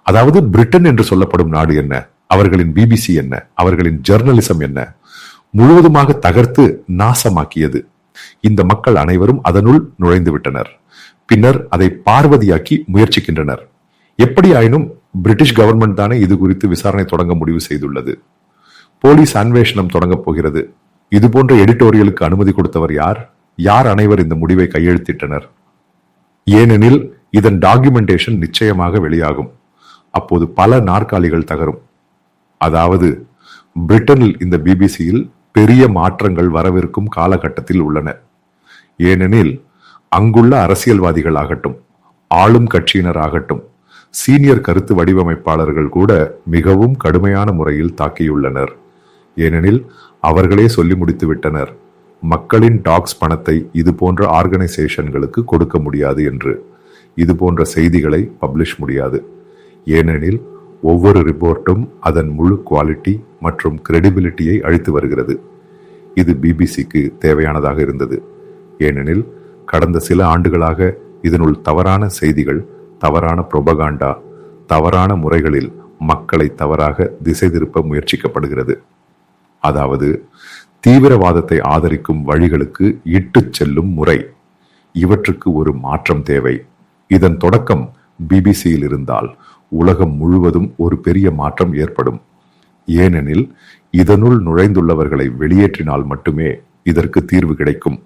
அதாவது பிரிட்டன் என்று சொல்லப்படும் நாடு என்ன, அவர்களின் பிபிசி என்ன, அவர்களின் ஜெர்னலிசம் என்ன, முழுவதுமாக தகர்த்து நாசமாக்கியது. இந்த மக்கள் அனைவரும் அதனுள் நுழைந்து விட்டனர். பின்னர் அதை பார்வதியாக்கி முயற்சிக்கின்றனர். எப்படி ஆயினும் பிரிட்டிஷ் கவர்மெண்ட் தானே இது குறித்து விசாரணை தொடங்க முடிவு செய்துள்ளது. போலீஸ் அன்வேஷணம் தொடங்கப் போகிறது. இது போன்ற எடிட்டோரியலுக்கு அனுமதி கொடுத்தவர் யார்? யார் அனைவர் இந்த முடிவை கையெழுத்திட்டனர்? ஏனெனில் இதன் டாக்குமெண்டேஷன் நிச்சயமாக வெளியாகும். அப்போது பல நாற்காலிகள் தகரும். அதாவது பிரிட்டனில் இந்த பிபிசியில் பெரிய மாற்றங்கள் வரவிருக்கும் காலகட்டத்தில் உள்ளன. ஏனெனில் அங்குள்ள அரசியல்வாதிகள் ஆகட்டும், ஆளும் கட்சியினர் ஆகட்டும், சீனியர் கருத்து வடிவமைப்பாளர்கள் கூட மிகவும் கடுமையான முறையில் தாக்கியுள்ளனர். ஏனெனில் அவர்களே சொல்லி முடித்து விட்டனர், மக்களின் டாக்ஸ் பணத்தை இது போன்ற ஆர்கனைசேஷன்களுக்கு கொடுக்க முடியாது என்று. இது போன்ற செய்திகளை பப்ளிஷ் முடியாது. ஏனெனில் ஒவ்வொரு ரிப்போர்ட்டும் அதன் முழு குவாலிட்டி மற்றும் கிரெடிபிலிட்டியை அழித்து வருகிறது. இது பிபிசிக்கு தேவையானதாக இருந்தது. ஏனெனில் கடந்த சில ஆண்டுகளாக இதனுள் தவறான செய்திகள், தவறான புரோபகாண்டா, தவறான முறைகளில் மக்களை தவறாக திசை திருப்ப முயற்சிக்கப்படுகிறது. அதாவது தீவிரவாதத்தை ஆதரிக்கும் வழிகளுக்கு இட்டுச் செல்லும் முறை. இவற்றுக்கு ஒரு மாற்றம் தேவை. இதன் தொடக்கம் பிபிசியில் இருந்தால் உலகம் முழுவதும் ஒரு பெரிய மாற்றம் ஏற்படும். ஏனெனில் இதனுள் நுழைந்துள்ளவர்களை வெளியேற்றினால் மட்டுமே இதற்கு தீர்வு கிடைக்கும்.